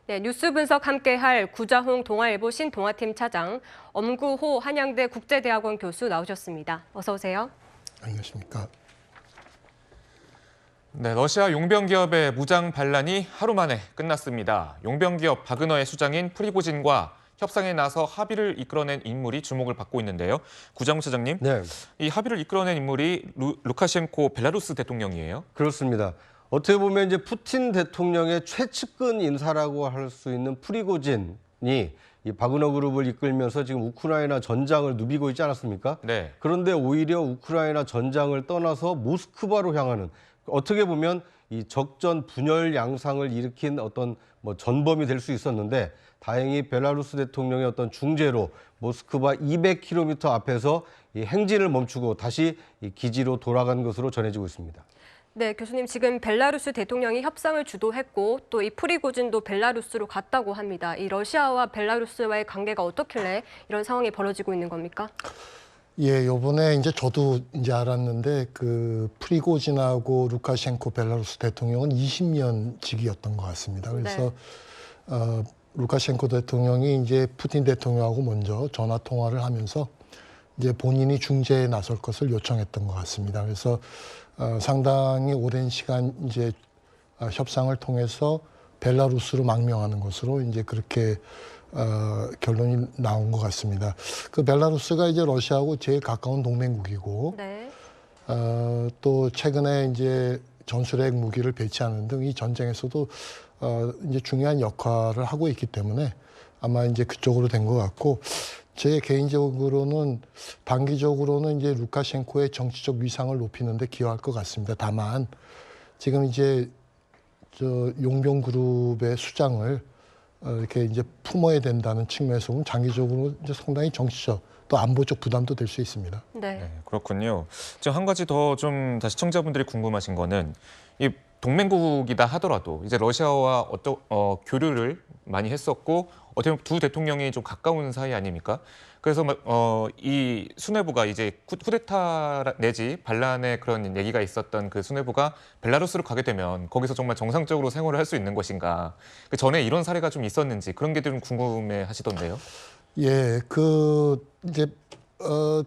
네, 뉴스 분석 함께할 구자홍 동아일보 신동아팀 차장, 엄구호 한양대 국제대학원 교수 나오셨습니다. 어서 오세요. 안녕하십니까. 네, 러시아 용병 기업의 무장 반란이 하루 만에 끝났습니다. 용병 기업 바그너의 수장인 프리고진과 협상에 나서 합의를 이끌어낸 인물이 주목을 받고 있는데요. 구자홍 차장님, 네, 이 합의를 이끌어낸 인물이 루카셴코 벨라루스 대통령이에요. 그렇습니다. 어떻게 보면 이제 푸틴 대통령의 최측근 인사라고 할 수 있는 프리고진이 이 바그너 그룹을 이끌면서 지금 우크라이나 전장을 누비고 있지 않았습니까? 네. 그런데 오히려 우크라이나 전장을 떠나서 모스크바로 향하는, 어떻게 보면 이 적전 분열 양상을 일으킨 어떤 전범이 될 수 있었는데, 다행히 벨라루스 대통령의 어떤 중재로 모스크바 200km 앞에서 이 행진을 멈추고 다시 이 기지로 돌아간 것으로 전해지고 있습니다. 네, 교수님 지금 벨라루스 대통령이 협상을 주도했고 또 이 프리고진도 벨라루스로 갔다고 합니다. 이 러시아와 벨라루스와의 관계가 어떻길래 이런 상황이 벌어지고 있는 겁니까? 예, 요번에 이제 저도 이제 알았는데 그 프리고진하고 루카셴코 벨라루스 대통령은 20년 직이었던 것 같습니다. 그래서 네. 루카셴코 대통령이 이제 푸틴 대통령하고 먼저 전화 통화를 하면서 이제 본인이 중재에 나설 것을 요청했던 것 같습니다. 그래서 상당히 오랜 시간 이제 협상을 통해서 벨라루스로 망명하는 것으로 이제 그렇게 결론이 나온 것 같습니다. 그 벨라루스가 이제 러시아하고 제일 가까운 동맹국이고, 네. 또 최근에 이제 전술핵 무기를 배치하는 등 이 전쟁에서도 이제 중요한 역할을 하고 있기 때문에 아마 이제 그쪽으로 된 것 같고, 제 개인적으로는 단기적으로는 이제 루카셴코의 정치적 위상을 높이는 데 기여할 것 같습니다. 다만 지금 이제 저 용병 그룹의 수장을 이렇게 이제 품어야 된다는 측면에서는 장기적으로 이제 상당히 정치적 또 안보적 부담도 될 수 있습니다. 네. 네, 그렇군요. 지금 한 가지 더 좀 다시 시청자분들이 궁금하신 거는 이 동맹국이다 하더라도 이제 러시아와 교류를 많이 했었고 어떻게 보면 두 대통령이 좀 가까운 사이 아닙니까? 그래서 이 수뇌부가 이제 쿠데타 내지 반란의 그런 얘기가 있었던 그 수뇌부가 벨라루스로 가게 되면 거기서 정말 정상적으로 생활을 할 수 있는 것인가? 그 전에 이런 사례가 좀 있었는지 그런 게 좀 궁금해하시던데요. 예, 그 이제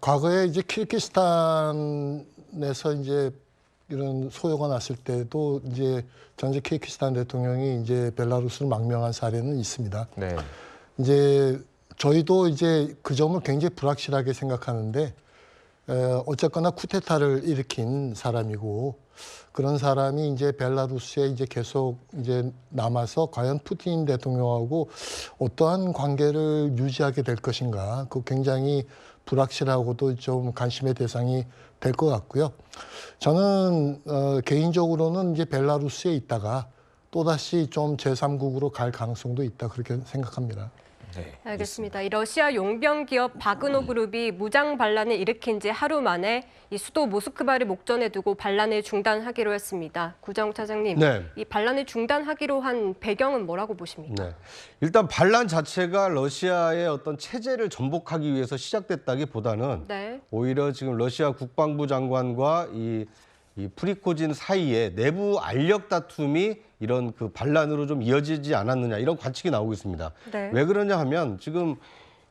과거에 이제 키르기스탄에서 이제 이런 소요가 났을 때도 이제 전직 키르기스탄 대통령이 이제 벨라루스를 망명한 사례는 있습니다. 네. 이제 저희도 이제 그 점을 굉장히 불확실하게 생각하는데, 어쨌거나 쿠데타를 일으킨 사람이고 그런 사람이 이제 벨라루스에 이제 계속 이제 남아서 과연 푸틴 대통령하고 어떠한 관계를 유지하게 될 것인가, 그 굉장히 불확실하고도 좀 관심의 대상이 될 것 같고요. 저는 개인적으로는 이제 벨라루스에 있다가 또다시 좀 제3국으로 갈 가능성도 있다, 그렇게 생각합니다. 네, 알겠습니다. 이 러시아 용병 기업 바그너 그룹이 무장 반란을 일으킨 지 하루 만에 이 수도 모스크바를 목전에 두고 반란을 중단하기로 했습니다. 구자홍 차장님, 네. 이 반란을 중단하기로 한 배경은 뭐라고 보십니까? 네. 일단 반란 자체가 러시아의 어떤 체제를 전복하기 위해서 시작됐다기보다는 네. 오히려 지금 러시아 국방부 장관과 이 프리고진 사이에 내부 알력 다툼이 이런 그 반란으로 좀 이어지지 않았느냐, 이런 관측이 나오고 있습니다. 네. 왜 그러냐 하면 지금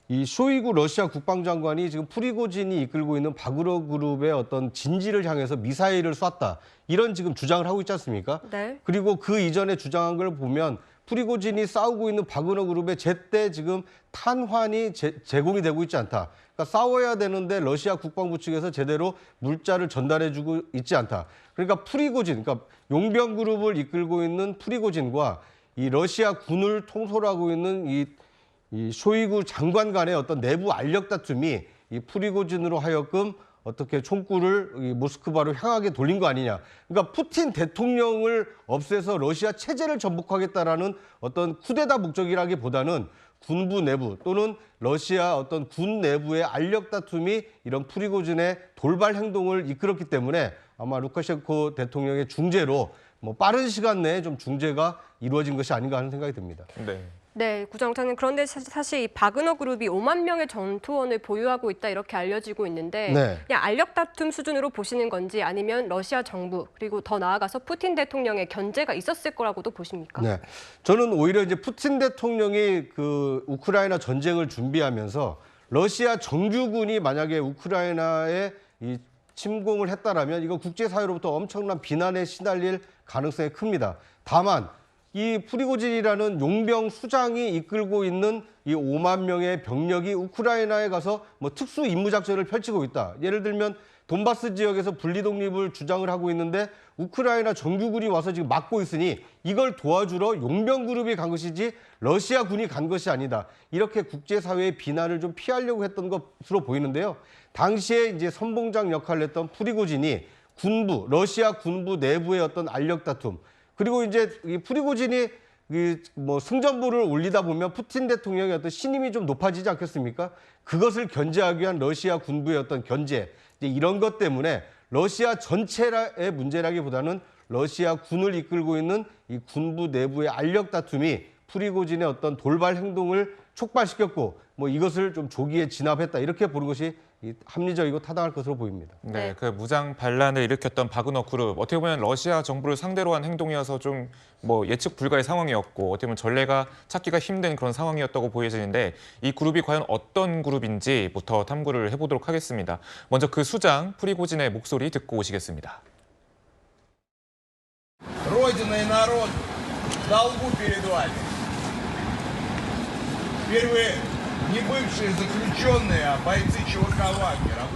이 쇼이구 러시아 국방장관이 지금 프리고진이 이끌고 있는 바그너 그룹의 어떤 진지를 향해서 미사일을 쐈다, 이런 지금 주장을 하고 있지 않습니까? 네. 그리고 그 이전에 주장한 걸 보면 프리고진이 싸우고 있는 바그너 그룹에 제때 지금 탄환이 제공이 되고 있지 않다. 그러니까 싸워야 되는데 러시아 국방부 측에서 제대로 물자를 전달해주고 있지 않다. 그러니까 프리고진, 그러니까 용병 그룹을 이끌고 있는 프리고진과 이 러시아 군을 통솔하고 있는 이 쇼이구 장관 간의 어떤 내부 알력 다툼이 이 프리고진으로 하여금 어떻게 총구를 이 모스크바로 향하게 돌린 거 아니냐. 그러니까 푸틴 대통령을 없애서 러시아 체제를 전복하겠다라는 어떤 쿠데타 목적이라기보다는 군부 내부 또는 러시아 어떤 군 내부의 알력 다툼이 이런 프리고진의 돌발 행동을 이끌었기 때문에 아마 루카셴코 대통령의 중재로 빠른 시간 내에 좀 중재가 이루어진 것이 아닌가 하는 생각이 듭니다. 네. 네, 구정차는 그런데 사실 이 바그너 그룹이 5만 명의 전투원을 보유하고 있다 이렇게 알려지고 있는데 네. 그냥 알력 다툼 수준으로 보시는 건지 아니면 러시아 정부 그리고 더 나아가서 푸틴 대통령의 견제가 있었을 거라고도 보십니까? 네, 저는 오히려 이제 푸틴 대통령이 그 우크라이나 전쟁을 준비하면서 러시아 정규군이 만약에 우크라이나에 이 침공을 했다라면 이거 국제사회로부터 엄청난 비난에 시달릴 가능성이 큽니다. 다만 이 프리고진이라는 용병 수장이 이끌고 있는 이 5만 명의 병력이 우크라이나에 가서 뭐 특수 임무 작전을 펼치고 있다. 예를 들면 돈바스 지역에서 분리 독립을 주장을 하고 있는데 우크라이나 정규군이 와서 지금 막고 있으니 이걸 도와주러 용병 그룹이 간 것이지 러시아 군이 간 것이 아니다. 이렇게 국제사회의 비난을 좀 피하려고 했던 것으로 보이는데요. 당시에 이제 선봉장 역할을 했던 프리고진이 군부, 러시아 군부 내부의 어떤 알력 다툼, 그리고 이제 이 프리고진이 뭐 승전보를 올리다 보면 푸틴 대통령의 어떤 신임이 좀 높아지지 않겠습니까? 그것을 견제하기 위한 러시아 군부의 어떤 견제, 이제 이런 것 때문에 러시아 전체의 문제라기보다는 러시아 군을 이끌고 있는 이 군부 내부의 알력 다툼이 프리고진의 어떤 돌발 행동을 촉발시켰고, 뭐 이것을 좀 조기에 진압했다 이렇게 보는 것이 합리적이고 타당할 것으로 보입니다. 네, 그 무장 반란을 일으켰던 바그너 그룹 어떻게 보면 러시아 정부를 상대로 한 행동이어서 좀 뭐 예측 불가의 상황이었고 어떻게 보면 전례가 찾기가 힘든 그런 상황이었다고 보여지는데 이 그룹이 과연 어떤 그룹인지부터 탐구를 해보도록 하겠습니다. 먼저 그 수장 프리고진의 목소리 듣고 오시겠습니다. Родина и народ в долгу перед вами. Теперь вы не бывшие заключенные, а бойцы ЧВК Вагнера.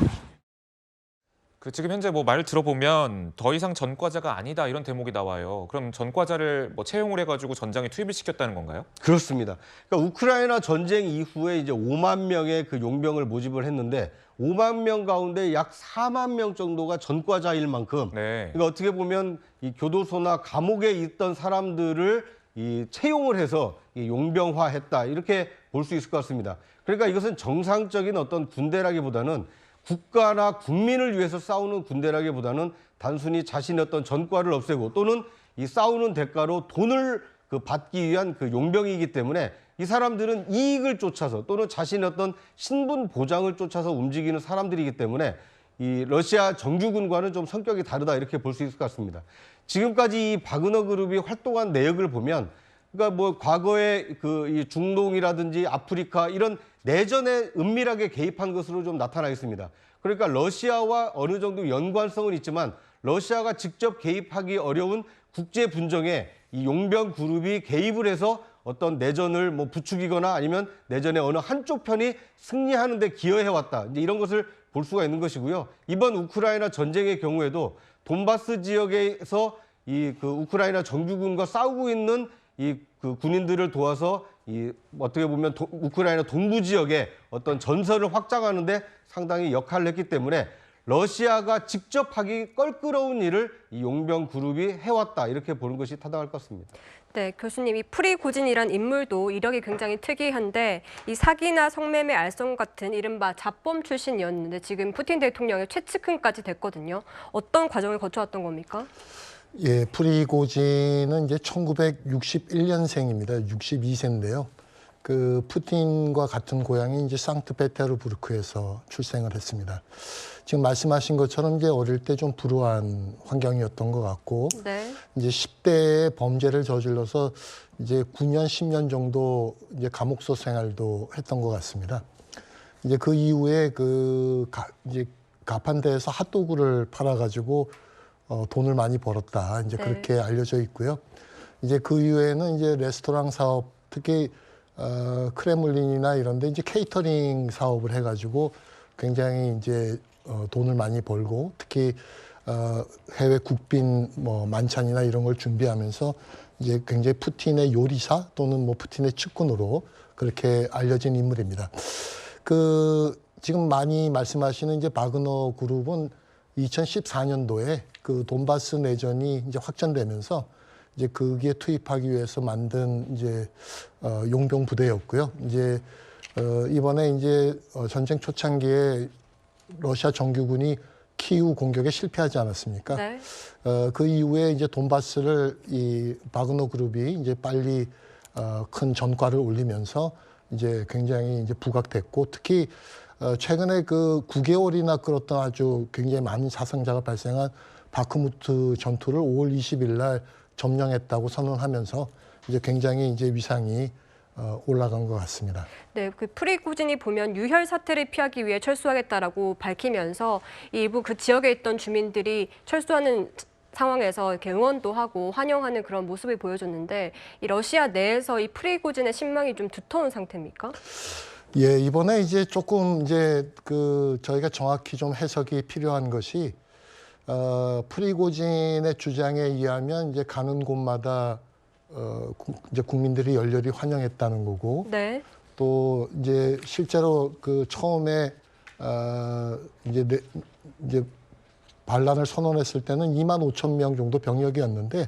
그 지금 현재 뭐 말을 들어보면 더 이상 전과자가 아니다 이런 대목이 나와요. 그럼 전과자를 뭐 채용을 해가지고 전장에 투입을 시켰다는 건가요? 그렇습니다. 그러니까 우크라이나 전쟁 이후에 이제 5만 명의 그 용병을 모집을 했는데 5만 명 가운데 약 4만 명 정도가 전과자일 만큼 네. 그러니까 어떻게 보면 이 교도소나 감옥에 있던 사람들을 이 채용을 해서 이 용병화했다 이렇게 볼 수 있을 것 같습니다. 그러니까 이것은 정상적인 어떤 군대라기보다는 국가나 국민을 위해서 싸우는 군대라기보다는 단순히 자신의 어떤 전과를 없애고 또는 이 싸우는 대가로 돈을 받기 위한 그 용병이기 때문에 이 사람들은 이익을 쫓아서 또는 자신의 어떤 신분 보장을 쫓아서 움직이는 사람들이기 때문에 이 러시아 정규군과는 좀 성격이 다르다 이렇게 볼 수 있을 것 같습니다. 지금까지 이 바그너 그룹이 활동한 내역을 보면 그러니까 뭐 과거에 이 중동이라든지 아프리카 이런 내전에 은밀하게 개입한 것으로 좀 나타나 있습니다. 그러니까 러시아와 어느 정도 연관성은 있지만 러시아가 직접 개입하기 어려운 국제 분정에 이 용병 그룹이 개입을 해서 어떤 내전을 뭐 부추기거나 아니면 내전의 어느 한쪽 편이 승리하는 데 기여해왔다. 이제 이런 것을 볼 수가 있는 것이고요. 이번 우크라이나 전쟁의 경우에도 돈바스 지역에서 이 우크라이나 정규군과 싸우고 있는 이 군인들을 도와서 어떻게 보면 우크라이나 동부 지역에 어떤 전선을 확장하는데 상당히 역할을 했기 때문에 러시아가 직접 하기 껄끄러운 일을 이 용병 그룹이 해왔다 이렇게 보는 것이 타당할 것 같습니다. 네, 교수님, 이 프리고진이란 인물도 이력이 굉장히 특이한데 이 사기나 성매매 알선 같은 이른바 잡범 출신이었는데 지금 푸틴 대통령의 최측근까지 됐거든요. 어떤 과정을 거쳐왔던 겁니까? 예, 프리고진은 이제 1961년생입니다. 62세인데요. 그 푸틴과 같은 고향인 이제 상트페테르부르크에서 출생을 했습니다. 지금 말씀하신 것처럼 이제 어릴 때 좀 불우한 환경이었던 것 같고, 네. 이제 10대에 범죄를 저질러서 이제 9년, 10년 정도 이제 감옥소 생활도 했던 것 같습니다. 이제 그 이후에 이제 가판대에서 핫도그를 팔아가지고 돈을 많이 벌었다. 이제 네. 그렇게 알려져 있고요. 이제 그 이후에는 이제 레스토랑 사업, 특히 크레물린이나 이런데 이제 케이터링 사업을 해가지고 굉장히 이제 돈을 많이 벌고 특히 해외 국빈 뭐 만찬이나 이런 걸 준비하면서 이제 굉장히 푸틴의 요리사 또는 뭐 푸틴의 측근으로 그렇게 알려진 인물입니다. 지금 많이 말씀하시는 이제 바그너 그룹은 2014년도에 그 돈바스 내전이 이제 확전되면서 이제 거기에 투입하기 위해서 만든 이제 용병 부대였고요. 이제 이번에 이제 전쟁 초창기에 러시아 정규군이 키우 공격에 실패하지 않았습니까? 네. 그 이후에 이제 돈바스를 이 바그너 그룹이 이제 빨리 큰 전과를 올리면서 이제 굉장히 이제 부각됐고 특히 최근에 그 9개월이나 끌었던 아주 굉장히 많은 사상자가 발생한 바크무트 전투를 5월 20일 날 점령했다고 선언하면서 이제 굉장히 이제 위상이 올라간 것 같습니다. 네, 그 프리고진이 보면 유혈 사태를 피하기 위해 철수하겠다라고 밝히면서 일부 그 지역에 있던 주민들이 철수하는 상황에서 이렇게 응원도 하고 환영하는 그런 모습을 보여줬는데 이 러시아 내에서 이 프리고진의 신망이 좀 두터운 상태입니까? 예, 이번에 이제 조금 이제 그 저희가 정확히 좀 해석이 필요한 것이 프리고진의 주장에 의하면 이제 가는 곳마다 이제 국민들이 열렬히 환영했다는 거고 네. 또 이제 실제로 그 처음에 이제 반란을 선언했을 때는 2만 5천 명 정도 병력이었는데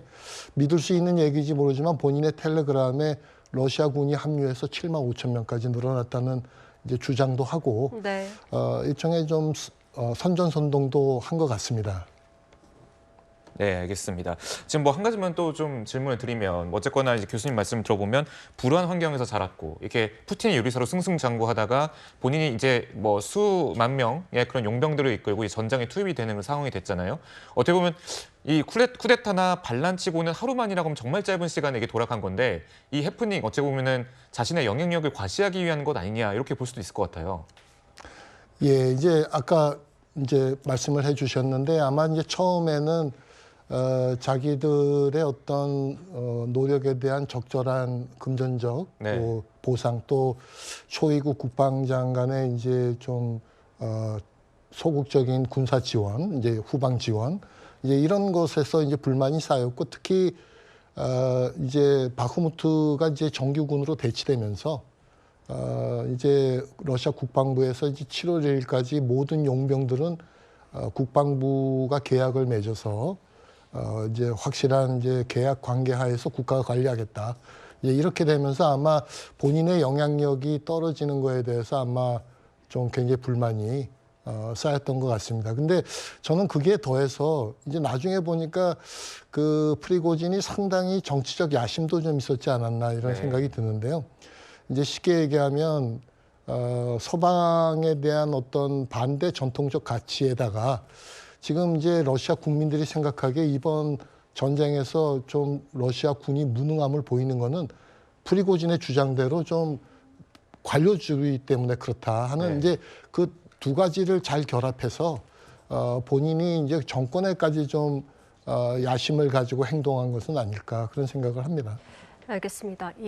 믿을 수 있는 얘기인지 모르지만 본인의 텔레그램에 러시아군이 합류해서 7만 5천 명까지 늘어났다는 이제 주장도 하고 네. 일종의 좀 선전선동도 한 것 같습니다. 네, 알겠습니다. 지금 뭐 한 가지만 또 좀 질문을 드리면 어쨌거나 이제 교수님 말씀 들어보면 불우한 환경에서 자랐고 이렇게 푸틴의 요리사로 승승장구하다가 본인이 이제 뭐 수만 명의 그런 용병들을 이끌고 이 전장에 투입이 되는 그런 상황이 됐잖아요. 어떻게 보면 이 쿠데타나 반란치고는 하루만이라고 하면 정말 짧은 시간에 이게 돌아간 건데 이 해프닝 어찌 보면은 자신의 영향력을 과시하기 위한 것 아니냐 이렇게 볼 수도 있을 것 같아요. 예, 이제 아까 이제 말씀을 해주셨는데 아마 이제 처음에는 자기들의 어떤 노력에 대한 적절한 금전적 네. 또 보상 또 쇼이구 국방장관의 이제 좀 소극적인 군사 지원, 이제 후방 지원 이제 이런 것에서 이제 불만이 쌓였고 특히 이제 바흐무트가 이제 정규군으로 배치되면서 이제 러시아 국방부에서 이제 7월 1일까지 모든 용병들은 국방부가 계약을 맺어서 이제 확실한 이제 계약 관계 하에서 국가가 관리하겠다. 이제 이렇게 되면서 아마 본인의 영향력이 떨어지는 거에 대해서 아마 좀 굉장히 불만이 쌓였던 것 같습니다. 근데 저는 그게 더해서 이제 나중에 보니까 그 프리고진이 상당히 정치적 야심도 좀 있었지 않았나 이런 네. 생각이 드는데요. 이제 쉽게 얘기하면 서방에 대한 어떤 반대 전통적 가치에다가 지금 이제 러시아 국민들이 생각하기에 이번 전쟁에서 좀 러시아 군이 무능함을 보이는 거는 프리고진의 주장대로 좀 관료주의 때문에 그렇다 하는 네. 이제 그 두 가지를 잘 결합해서 본인이 이제 정권에까지 좀 야심을 가지고 행동한 것은 아닐까 그런 생각을 합니다. 알겠습니다.